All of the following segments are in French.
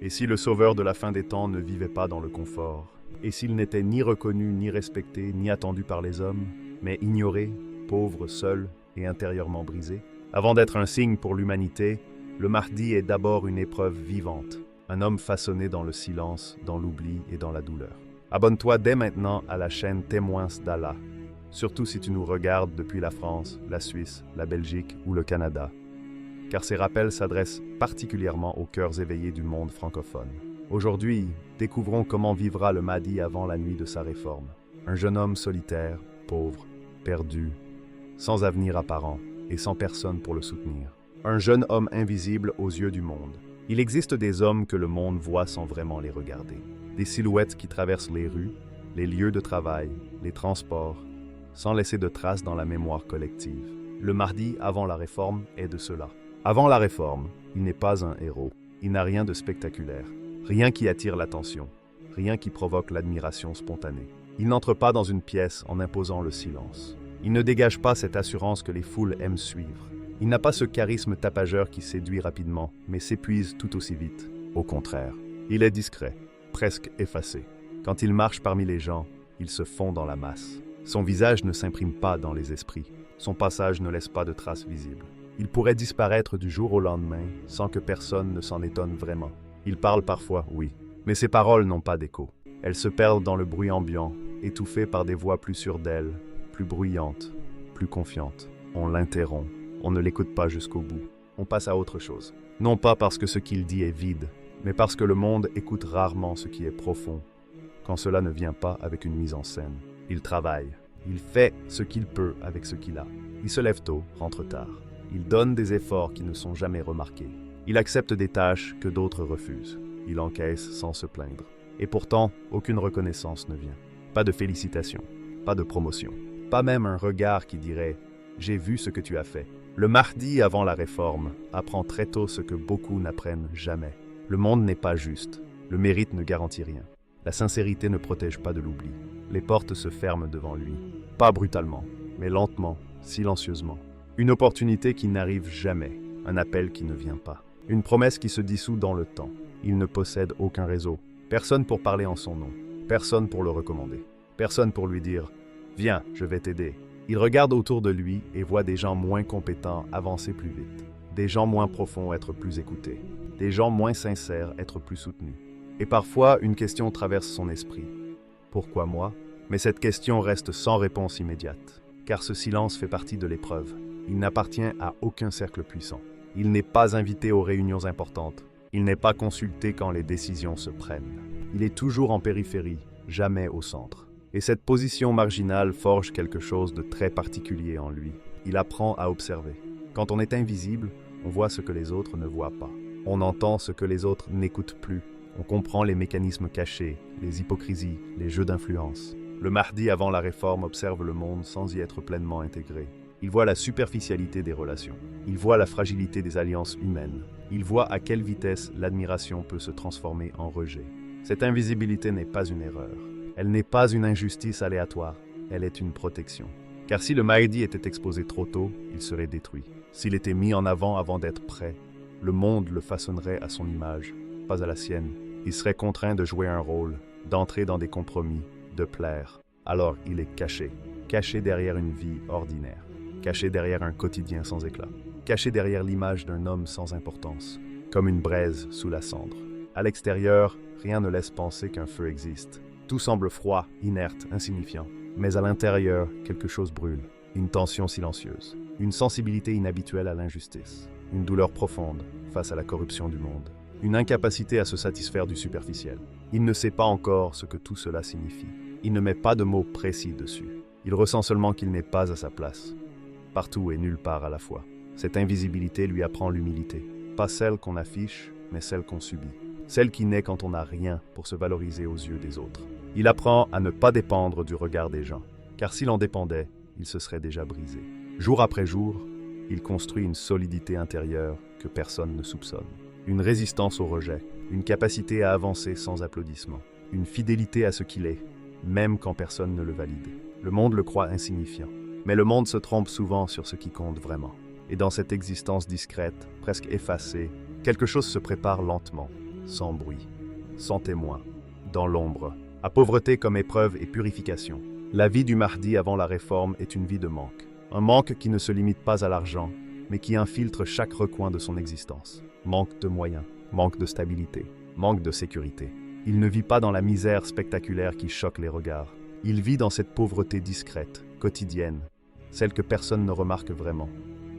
Et si le sauveur de la fin des temps ne vivait pas dans le confort? Et s'il n'était ni reconnu, ni respecté, ni attendu par les hommes, mais ignoré, pauvre, seul et intérieurement brisé? Avant d'être un signe pour l'humanité, le Mahdi est d'abord une épreuve vivante, un homme façonné dans le silence, dans l'oubli et dans la douleur. Abonne-toi dès maintenant à la chaîne Témoins d'Allah, surtout si tu nous regardes depuis la France, la Suisse, la Belgique ou le Canada, car ces rappels s'adressent particulièrement aux cœurs éveillés du monde francophone. Aujourd'hui, découvrons comment vivra le Mahdi avant la nuit de sa réforme. Un jeune homme solitaire, pauvre, perdu, sans avenir apparent et sans personne pour le soutenir. Un jeune homme invisible aux yeux du monde. Il existe des hommes que le monde voit sans vraiment les regarder. Des silhouettes qui traversent les rues, les lieux de travail, les transports, sans laisser de traces dans la mémoire collective. Le Mahdi avant la réforme est de cela. Avant la réforme, il n'est pas un héros. Il n'a rien de spectaculaire, rien qui attire l'attention, rien qui provoque l'admiration spontanée. Il n'entre pas dans une pièce en imposant le silence. Il ne dégage pas cette assurance que les foules aiment suivre. Il n'a pas ce charisme tapageur qui séduit rapidement, mais s'épuise tout aussi vite. Au contraire, il est discret, presque effacé. Quand il marche parmi les gens, il se fond dans la masse. Son visage ne s'imprime pas dans les esprits. Son passage ne laisse pas de traces visibles. Il pourrait disparaître du jour au lendemain sans que personne ne s'en étonne vraiment. Il parle parfois, oui, mais ses paroles n'ont pas d'écho. Elles se perdent dans le bruit ambiant, étouffées par des voix plus sûres d'elles, plus bruyantes, plus confiantes. On l'interrompt, on ne l'écoute pas jusqu'au bout. On passe à autre chose. Non pas parce que ce qu'il dit est vide, mais parce que le monde écoute rarement ce qui est profond, quand cela ne vient pas avec une mise en scène. Il travaille, il fait ce qu'il peut avec ce qu'il a. Il se lève tôt, rentre tard. Il donne des efforts qui ne sont jamais remarqués. Il accepte des tâches que d'autres refusent. Il encaisse sans se plaindre. Et pourtant, aucune reconnaissance ne vient. Pas de félicitations, pas de promotion. Pas même un regard qui dirait « J'ai vu ce que tu as fait ». Le Mahdi avant la réforme apprend très tôt ce que beaucoup n'apprennent jamais. Le monde n'est pas juste. Le mérite ne garantit rien. La sincérité ne protège pas de l'oubli. Les portes se ferment devant lui. Pas brutalement, mais lentement, silencieusement. Une opportunité qui n'arrive jamais, un appel qui ne vient pas. Une promesse qui se dissout dans le temps. Il ne possède aucun réseau. Personne pour parler en son nom. Personne pour le recommander. Personne pour lui dire « Viens, je vais t'aider ». Il regarde autour de lui et voit des gens moins compétents avancer plus vite. Des gens moins profonds être plus écoutés. Des gens moins sincères être plus soutenus. Et parfois, une question traverse son esprit. Pourquoi moi? Mais cette question reste sans réponse immédiate. Car ce silence fait partie de l'épreuve. Il n'appartient à aucun cercle puissant. Il n'est pas invité aux réunions importantes. Il n'est pas consulté quand les décisions se prennent. Il est toujours en périphérie, jamais au centre. Et cette position marginale forge quelque chose de très particulier en lui. Il apprend à observer. Quand on est invisible, on voit ce que les autres ne voient pas. On entend ce que les autres n'écoutent plus. On comprend les mécanismes cachés, les hypocrisies, les jeux d'influence. Le Mahdi avant la réforme observe le monde sans y être pleinement intégré. Il voit la superficialité des relations. Il voit la fragilité des alliances humaines. Il voit à quelle vitesse l'admiration peut se transformer en rejet. Cette invisibilité n'est pas une erreur. Elle n'est pas une injustice aléatoire. Elle est une protection. Car si le Mahdi était exposé trop tôt, il serait détruit. S'il était mis en avant d'être prêt, le monde le façonnerait à son image, pas à la sienne. Il serait contraint de jouer un rôle, d'entrer dans des compromis, de plaire. Alors il est caché, caché derrière une vie ordinaire. Caché derrière un quotidien sans éclat, caché derrière l'image d'un homme sans importance, comme une braise sous la cendre. À l'extérieur, rien ne laisse penser qu'un feu existe. Tout semble froid, inerte, insignifiant. Mais à l'intérieur, quelque chose brûle. Une tension silencieuse, une sensibilité inhabituelle à l'injustice, une douleur profonde face à la corruption du monde, une incapacité à se satisfaire du superficiel. Il ne sait pas encore ce que tout cela signifie. Il ne met pas de mots précis dessus. Il ressent seulement qu'il n'est pas à sa place. Partout et nulle part à la fois. Cette invisibilité lui apprend l'humilité. Pas celle qu'on affiche, mais celle qu'on subit. Celle qui naît quand on n'a rien pour se valoriser aux yeux des autres. Il apprend à ne pas dépendre du regard des gens, car s'il en dépendait, il se serait déjà brisé. Jour après jour, il construit une solidité intérieure que personne ne soupçonne. Une résistance au rejet, une capacité à avancer sans applaudissements, une fidélité à ce qu'il est, même quand personne ne le valide. Le monde le croit insignifiant. Mais le monde se trompe souvent sur ce qui compte vraiment. Et dans cette existence discrète, presque effacée, quelque chose se prépare lentement, sans bruit, sans témoin, dans l'ombre, à pauvreté comme épreuve et purification. La vie du Mahdi avant la réforme est une vie de manque. Un manque qui ne se limite pas à l'argent, mais qui infiltre chaque recoin de son existence. Manque de moyens, manque de stabilité, manque de sécurité. Il ne vit pas dans la misère spectaculaire qui choque les regards. Il vit dans cette pauvreté discrète, quotidienne, celle que personne ne remarque vraiment,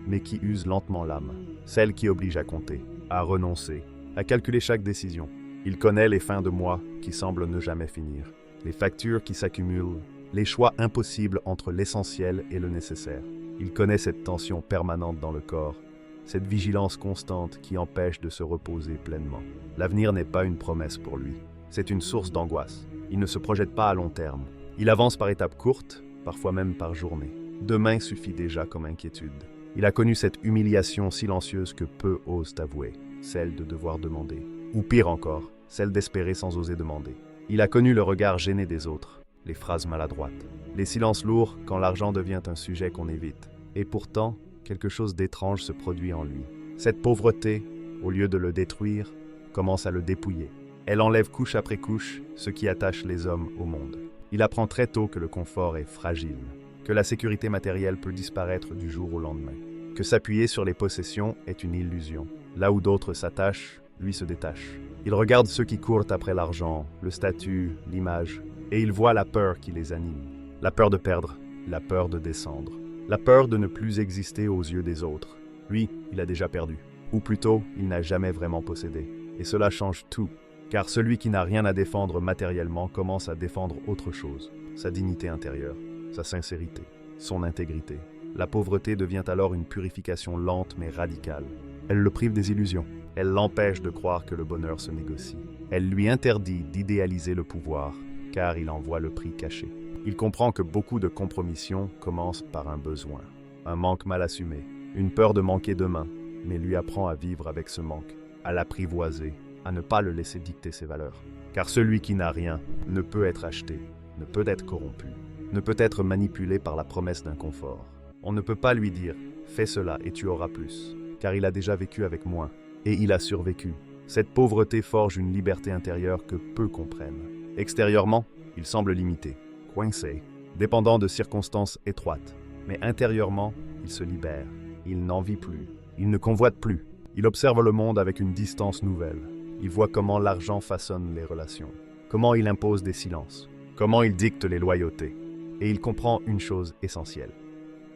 mais qui use lentement l'âme, celle qui oblige à compter, à renoncer, à calculer chaque décision. Il connaît les fins de mois qui semblent ne jamais finir, les factures qui s'accumulent, les choix impossibles entre l'essentiel et le nécessaire. Il connaît cette tension permanente dans le corps, cette vigilance constante qui empêche de se reposer pleinement. L'avenir n'est pas une promesse pour lui, c'est une source d'angoisse. Il ne se projette pas à long terme. Il avance par étapes courtes, parfois même par journée. Demain suffit déjà comme inquiétude. Il a connu cette humiliation silencieuse que peu osent avouer, celle de devoir demander. Ou pire encore, celle d'espérer sans oser demander. Il a connu le regard gêné des autres, les phrases maladroites, les silences lourds quand l'argent devient un sujet qu'on évite. Et pourtant, quelque chose d'étrange se produit en lui. Cette pauvreté, au lieu de le détruire, commence à le dépouiller. Elle enlève couche après couche ce qui attache les hommes au monde. Il apprend très tôt que le confort est fragile, que la sécurité matérielle peut disparaître du jour au lendemain, que s'appuyer sur les possessions est une illusion. Là où d'autres s'attachent, lui se détache. Il regarde ceux qui courent après l'argent, le statut, l'image, et il voit la peur qui les anime. La peur de perdre, la peur de descendre, la peur de ne plus exister aux yeux des autres. Lui, il a déjà perdu. Ou plutôt, il n'a jamais vraiment possédé. Et cela change tout. Car celui qui n'a rien à défendre matériellement commence à défendre autre chose, sa dignité intérieure, sa sincérité, son intégrité. La pauvreté devient alors une purification lente mais radicale. Elle le prive des illusions, elle l'empêche de croire que le bonheur se négocie. Elle lui interdit d'idéaliser le pouvoir, car il en voit le prix caché. Il comprend que beaucoup de compromissions commencent par un besoin, un manque mal assumé, une peur de manquer demain, mais lui apprend à vivre avec ce manque, à l'apprivoiser, à ne pas le laisser dicter ses valeurs. Car celui qui n'a rien ne peut être acheté, ne peut être corrompu, ne peut être manipulé par la promesse d'un confort. On ne peut pas lui dire « fais cela et tu auras plus », car il a déjà vécu avec moins, et il a survécu. Cette pauvreté forge une liberté intérieure que peu comprennent. Extérieurement, il semble limité, coincé, dépendant de circonstances étroites. Mais intérieurement, il se libère, il n'en vit plus, il ne convoite plus. Il observe le monde avec une distance nouvelle. Il voit comment l'argent façonne les relations, comment il impose des silences, comment il dicte les loyautés. Et il comprend une chose essentielle.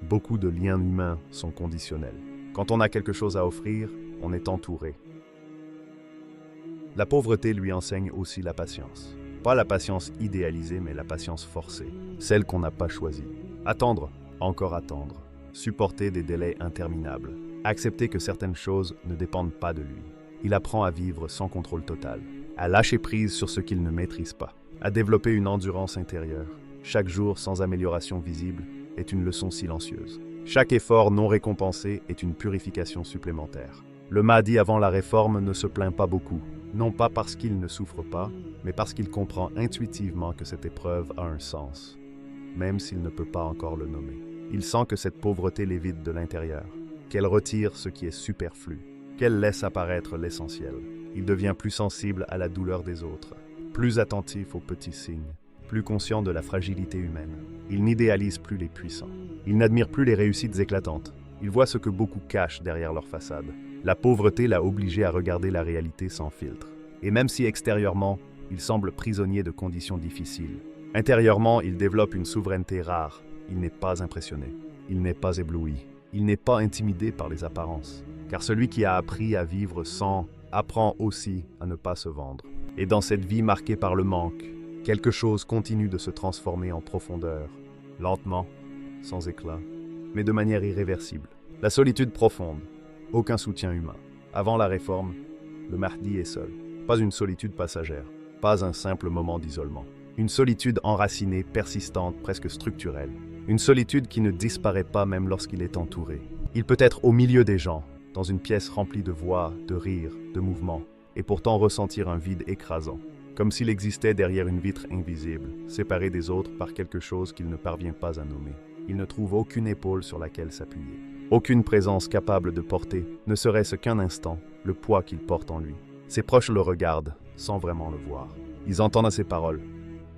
Beaucoup de liens humains sont conditionnels. Quand on a quelque chose à offrir, on est entouré. La pauvreté lui enseigne aussi la patience. Pas la patience idéalisée, mais la patience forcée, celle qu'on n'a pas choisie. Attendre, encore attendre, supporter des délais interminables, accepter que certaines choses ne dépendent pas de lui. Il apprend à vivre sans contrôle total, à lâcher prise sur ce qu'il ne maîtrise pas, à développer une endurance intérieure. Chaque jour sans amélioration visible est une leçon silencieuse. Chaque effort non récompensé est une purification supplémentaire. Le Mahdi avant la réforme ne se plaint pas beaucoup, non pas parce qu'il ne souffre pas, mais parce qu'il comprend intuitivement que cette épreuve a un sens, même s'il ne peut pas encore le nommer. Il sent que cette pauvreté les vide de l'intérieur, qu'elle retire ce qui est superflu, qu'elle laisse apparaître l'essentiel. Il devient plus sensible à la douleur des autres, plus attentif aux petits signes, plus conscient de la fragilité humaine. Il n'idéalise plus les puissants. Il n'admire plus les réussites éclatantes. Il voit ce que beaucoup cachent derrière leur façade. La pauvreté l'a obligé à regarder la réalité sans filtre. Et même si extérieurement, il semble prisonnier de conditions difficiles, intérieurement, il développe une souveraineté rare. Il n'est pas impressionné. Il n'est pas ébloui. Il n'est pas intimidé par les apparences. Car celui qui a appris à vivre sans apprend aussi à ne pas se vendre. Et dans cette vie marquée par le manque, quelque chose continue de se transformer en profondeur, lentement, sans éclat, mais de manière irréversible. La solitude profonde, aucun soutien humain. Avant la réforme, le Mahdi est seul. Pas une solitude passagère, pas un simple moment d'isolement. Une solitude enracinée, persistante, presque structurelle. Une solitude qui ne disparaît pas même lorsqu'il est entouré. Il peut être au milieu des gens, dans une pièce remplie de voix, de rires, de mouvements, et pourtant ressentir un vide écrasant. Comme s'il existait derrière une vitre invisible, séparé des autres par quelque chose qu'il ne parvient pas à nommer. Il ne trouve aucune épaule sur laquelle s'appuyer, aucune présence capable de porter, ne serait-ce qu'un instant, le poids qu'il porte en lui. Ses proches le regardent, sans vraiment le voir. Ils entendent ses paroles,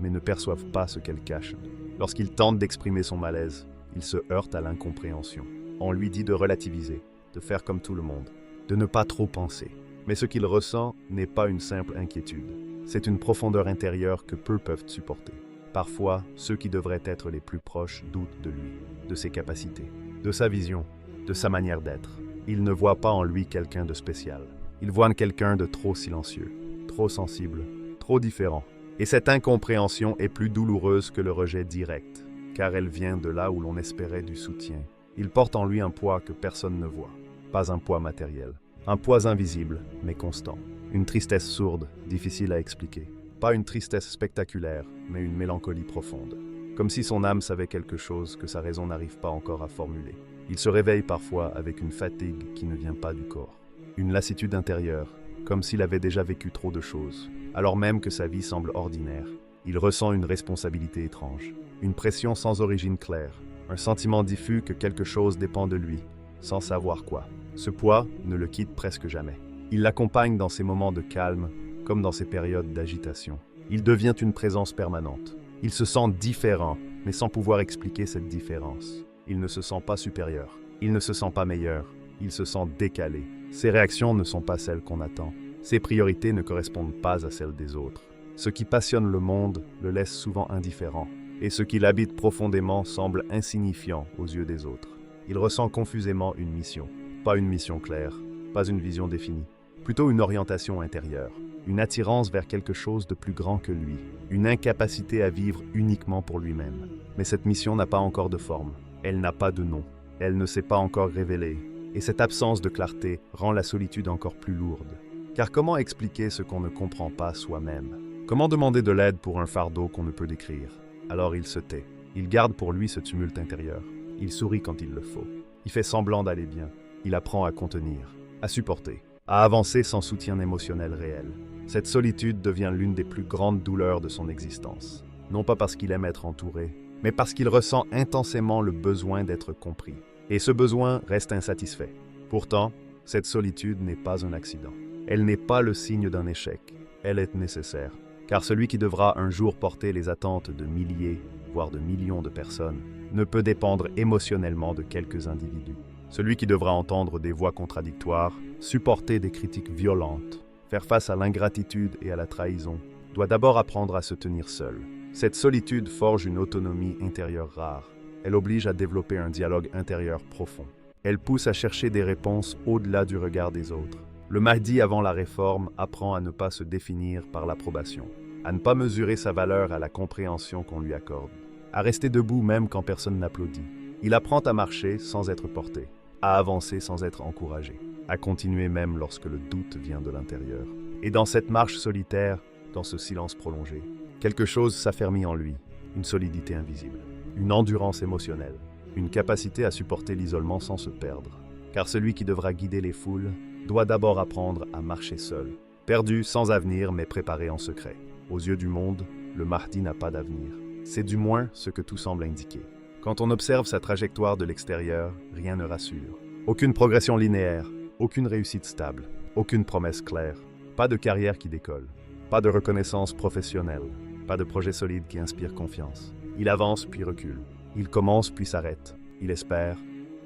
mais ne perçoivent pas ce qu'elles cachent. Lorsqu'il tente d'exprimer son malaise, il se heurte à l'incompréhension. On lui dit de relativiser, de faire comme tout le monde, de ne pas trop penser. Mais ce qu'il ressent n'est pas une simple inquiétude. C'est une profondeur intérieure que peu peuvent supporter. Parfois, ceux qui devraient être les plus proches doutent de lui, de ses capacités, de sa vision, de sa manière d'être. Ils ne voient pas en lui quelqu'un de spécial. Ils voient quelqu'un de trop silencieux, trop sensible, trop différent. Et cette incompréhension est plus douloureuse que le rejet direct, car elle vient de là où l'on espérait du soutien. Il porte en lui un poids que personne ne voit, pas un poids matériel, un poids invisible, mais constant. Une tristesse sourde, difficile à expliquer. Pas une tristesse spectaculaire, mais une mélancolie profonde. Comme si son âme savait quelque chose que sa raison n'arrive pas encore à formuler. Il se réveille parfois avec une fatigue qui ne vient pas du corps. Une lassitude intérieure, comme s'il avait déjà vécu trop de choses. Alors même que sa vie semble ordinaire, il ressent une responsabilité étrange. Une pression sans origine claire. Un sentiment diffus que quelque chose dépend de lui, sans savoir quoi. Ce poids ne le quitte presque jamais. Il l'accompagne dans ses moments de calme, comme dans ses périodes d'agitation. Il devient une présence permanente. Il se sent différent, mais sans pouvoir expliquer cette différence. Il ne se sent pas supérieur. Il ne se sent pas meilleur. Il se sent décalé. Ses réactions ne sont pas celles qu'on attend. Ses priorités ne correspondent pas à celles des autres. Ce qui passionne le monde le laisse souvent indifférent. Et ce qui l'habite profondément semble insignifiant aux yeux des autres. Il ressent confusément une mission. Pas une mission claire, pas une vision définie. Plutôt une orientation intérieure. Une attirance vers quelque chose de plus grand que lui, une incapacité à vivre uniquement pour lui-même. Mais cette mission n'a pas encore de forme, elle n'a pas de nom, elle ne s'est pas encore révélée, et cette absence de clarté rend la solitude encore plus lourde. Car comment expliquer ce qu'on ne comprend pas soi-même? Comment demander de l'aide pour un fardeau qu'on ne peut décrire? Alors il se tait, il garde pour lui ce tumulte intérieur, il sourit quand il le faut, il fait semblant d'aller bien, il apprend à contenir, à supporter, à avancer sans soutien émotionnel réel. Cette solitude devient l'une des plus grandes douleurs de son existence. Non pas parce qu'il aime être entouré, mais parce qu'il ressent intensément le besoin d'être compris. Et ce besoin reste insatisfait. Pourtant, cette solitude n'est pas un accident. Elle n'est pas le signe d'un échec. Elle est nécessaire. Car celui qui devra un jour porter les attentes de milliers, voire de millions de personnes, ne peut dépendre émotionnellement de quelques individus. Celui qui devra entendre des voix contradictoires, supporter des critiques violentes, faire face à l'ingratitude et à la trahison, doit d'abord apprendre à se tenir seul. Cette solitude forge une autonomie intérieure rare. Elle oblige à développer un dialogue intérieur profond. Elle pousse à chercher des réponses au-delà du regard des autres. Le Mahdi avant la réforme apprend à ne pas se définir par l'approbation, à ne pas mesurer sa valeur à la compréhension qu'on lui accorde, à rester debout même quand personne n'applaudit. Il apprend à marcher sans être porté, à avancer sans être encouragé, à continuer même lorsque le doute vient de l'intérieur. Et dans cette marche solitaire, dans ce silence prolongé, quelque chose s'affermit en lui, une solidité invisible, une endurance émotionnelle, une capacité à supporter l'isolement sans se perdre. Car celui qui devra guider les foules doit d'abord apprendre à marcher seul, perdu, sans avenir, mais préparé en secret. Aux yeux du monde, le Mahdi n'a pas d'avenir. C'est du moins ce que tout semble indiquer. Quand on observe sa trajectoire de l'extérieur, rien ne rassure. Aucune progression linéaire, aucune réussite stable, aucune promesse claire, pas de carrière qui décolle, pas de reconnaissance professionnelle, pas de projet solide qui inspire confiance. Il avance puis recule, il commence puis s'arrête, il espère,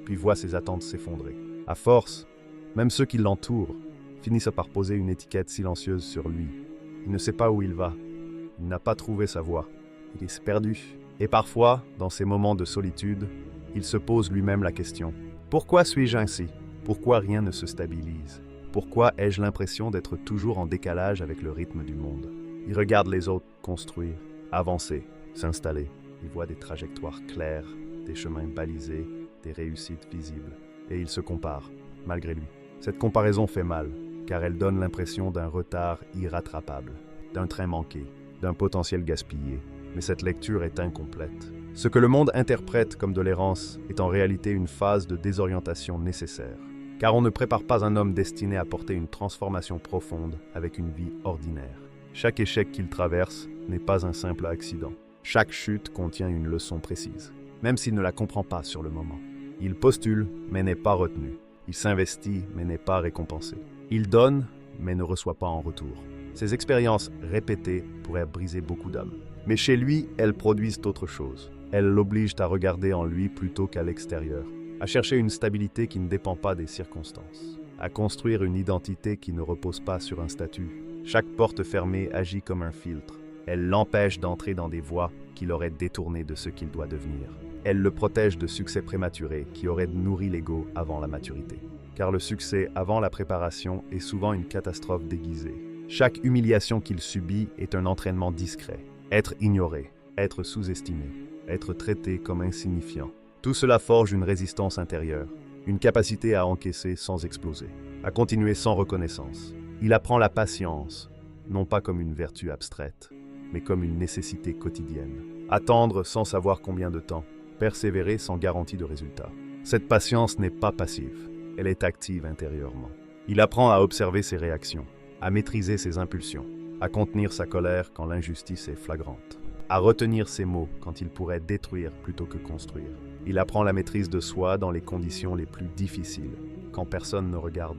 puis voit ses attentes s'effondrer. À force, même ceux qui l'entourent finissent par poser une étiquette silencieuse sur lui. Il ne sait pas où il va, il n'a pas trouvé sa voie, il est perdu. Et parfois, dans ces moments de solitude, il se pose lui-même la question « Pourquoi suis-je ainsi ? Pourquoi rien ne se stabilise ? Pourquoi ai-je l'impression d'être toujours en décalage avec le rythme du monde ?» Il regarde les autres construire, avancer, s'installer. Il voit des trajectoires claires, des chemins balisés, des réussites visibles. Et il se compare, malgré lui. Cette comparaison fait mal, car elle donne l'impression d'un retard irrattrapable, d'un train manqué, d'un potentiel gaspillé. Mais cette lecture est incomplète. Ce que le monde interprète comme de l'errance est en réalité une phase de désorientation nécessaire. Car on ne prépare pas un homme destiné à porter une transformation profonde avec une vie ordinaire. Chaque échec qu'il traverse n'est pas un simple accident. Chaque chute contient une leçon précise, même s'il ne la comprend pas sur le moment. Il postule, mais n'est pas retenu. Il s'investit, mais n'est pas récompensé. Il donne, mais ne reçoit pas en retour. Ces expériences répétées pourraient briser beaucoup d'hommes. Mais chez lui, elles produisent autre chose. Elles l'obligent à regarder en lui plutôt qu'à l'extérieur, à chercher une stabilité qui ne dépend pas des circonstances, à construire une identité qui ne repose pas sur un statut. Chaque porte fermée agit comme un filtre. Elle l'empêche d'entrer dans des voies qui l'auraient détourné de ce qu'il doit devenir. Elle le protège de succès prématurés qui auraient nourri l'ego avant la maturité. Car le succès avant la préparation est souvent une catastrophe déguisée. Chaque humiliation qu'il subit est un entraînement discret. Être ignoré, être sous-estimé, être traité comme insignifiant. Tout cela forge une résistance intérieure, une capacité à encaisser sans exploser, à continuer sans reconnaissance. Il apprend la patience, non pas comme une vertu abstraite, mais comme une nécessité quotidienne. Attendre sans savoir combien de temps, persévérer sans garantie de résultat. Cette patience n'est pas passive, elle est active intérieurement. Il apprend à observer ses réactions, à maîtriser ses impulsions, à contenir sa colère quand l'injustice est flagrante, à retenir ses mots quand il pourrait détruire plutôt que construire. Il apprend la maîtrise de soi dans les conditions les plus difficiles, quand personne ne regarde.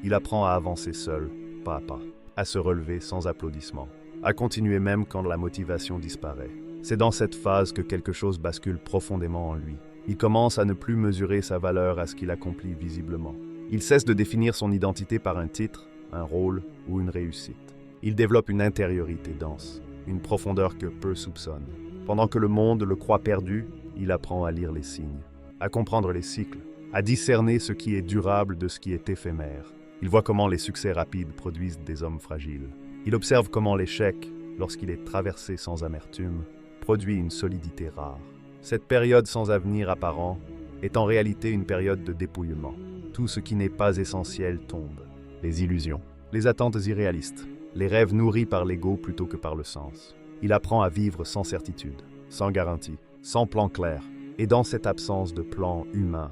Il apprend à avancer seul, pas à pas, à se relever sans applaudissements, à continuer même quand la motivation disparaît. C'est dans cette phase que quelque chose bascule profondément en lui. Il commence à ne plus mesurer sa valeur à ce qu'il accomplit visiblement. Il cesse de définir son identité par un titre, un rôle ou une réussite. Il développe une intériorité dense, une profondeur que peu soupçonnent. Pendant que le monde le croit perdu, il apprend à lire les signes, à comprendre les cycles, à discerner ce qui est durable de ce qui est éphémère. Il voit comment les succès rapides produisent des hommes fragiles. Il observe comment l'échec, lorsqu'il est traversé sans amertume, produit une solidité rare. Cette période sans avenir apparent est en réalité une période de dépouillement. Tout ce qui n'est pas essentiel tombe. Les illusions, les attentes irréalistes, les rêves nourris par l'ego plutôt que par le sens. Il apprend à vivre sans certitude, sans garantie, sans plan clair. Et dans cette absence de plan humain,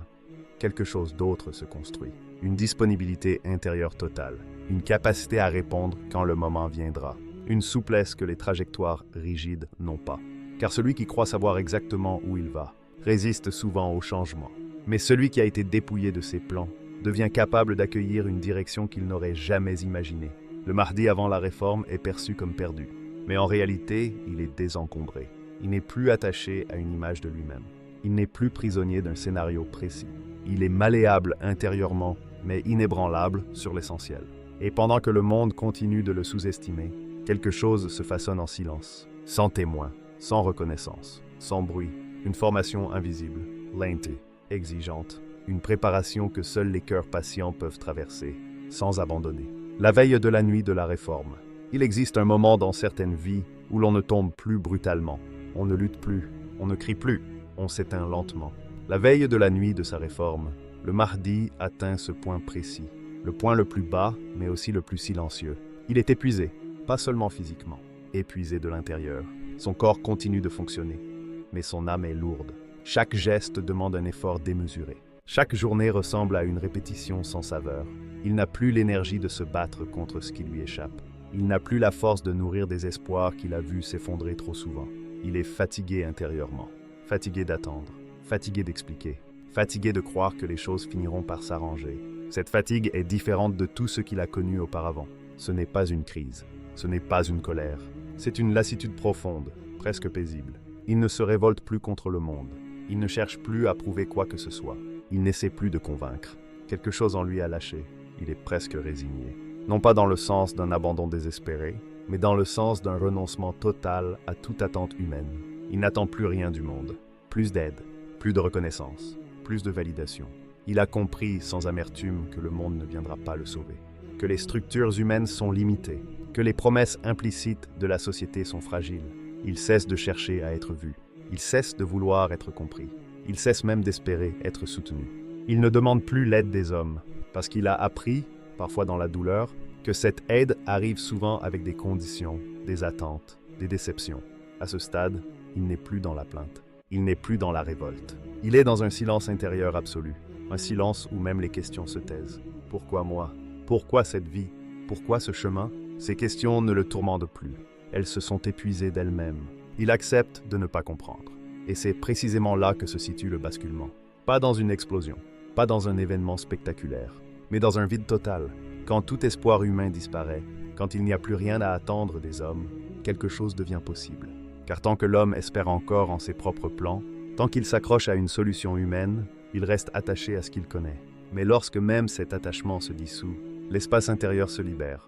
quelque chose d'autre se construit. Une disponibilité intérieure totale, une capacité à répondre quand le moment viendra, une souplesse que les trajectoires rigides n'ont pas. Car celui qui croit savoir exactement où il va résiste souvent au changement. Mais celui qui a été dépouillé de ses plans devient capable d'accueillir une direction qu'il n'aurait jamais imaginée. Le Mahdi avant la réforme est perçu comme perdu. Mais en réalité, il est désencombré. Il n'est plus attaché à une image de lui-même. Il n'est plus prisonnier d'un scénario précis. Il est malléable intérieurement, mais inébranlable sur l'essentiel. Et pendant que le monde continue de le sous-estimer, quelque chose se façonne en silence, sans témoin, sans reconnaissance, sans bruit. Une formation invisible, lente, exigeante. Une préparation que seuls les cœurs patients peuvent traverser, sans abandonner. La veille de la nuit de la réforme. Il existe un moment dans certaines vies où l'on ne tombe plus brutalement. On ne lutte plus, on ne crie plus, on s'éteint lentement. La veille de la nuit de sa réforme, le Mahdi atteint ce point précis. Le point le plus bas, mais aussi le plus silencieux. Il est épuisé, pas seulement physiquement, épuisé de l'intérieur. Son corps continue de fonctionner, mais son âme est lourde. Chaque geste demande un effort démesuré. Chaque journée ressemble à une répétition sans saveur. Il n'a plus l'énergie de se battre contre ce qui lui échappe. Il n'a plus la force de nourrir des espoirs qu'il a vus s'effondrer trop souvent. Il est fatigué intérieurement, fatigué d'attendre, fatigué d'expliquer, fatigué de croire que les choses finiront par s'arranger. Cette fatigue est différente de tout ce qu'il a connu auparavant. Ce n'est pas une crise, ce n'est pas une colère. C'est une lassitude profonde, presque paisible. Il ne se révolte plus contre le monde. Il ne cherche plus à prouver quoi que ce soit. Il n'essaie plus de convaincre. Quelque chose en lui a lâché. Il est presque résigné. Non pas dans le sens d'un abandon désespéré, mais dans le sens d'un renoncement total à toute attente humaine. Il n'attend plus rien du monde. Plus d'aide, plus de reconnaissance, plus de validation. Il a compris sans amertume que le monde ne viendra pas le sauver, que les structures humaines sont limitées, que les promesses implicites de la société sont fragiles. Il cesse de chercher à être vu. Il cesse de vouloir être compris. Il cesse même d'espérer être soutenu. Il ne demande plus l'aide des hommes, parce qu'il a appris, parfois dans la douleur, que cette aide arrive souvent avec des conditions, des attentes, des déceptions. À ce stade, il n'est plus dans la plainte. Il n'est plus dans la révolte. Il est dans un silence intérieur absolu, un silence où même les questions se taisent. Pourquoi moi? Pourquoi cette vie? Pourquoi ce chemin? Ces questions ne le tourmentent plus. Elles se sont épuisées d'elles-mêmes. Il accepte de ne pas comprendre. Et c'est précisément là que se situe le basculement. Pas dans une explosion, pas dans un événement spectaculaire, mais dans un vide total, Quand tout espoir humain disparaît, quand il n'y a plus rien à attendre des hommes, quelque chose devient possible. Car tant que l'homme espère encore en ses propres plans, tant qu'il s'accroche à une solution humaine, il reste attaché à ce qu'il connaît. Mais lorsque même cet attachement se dissout, l'espace intérieur se libère.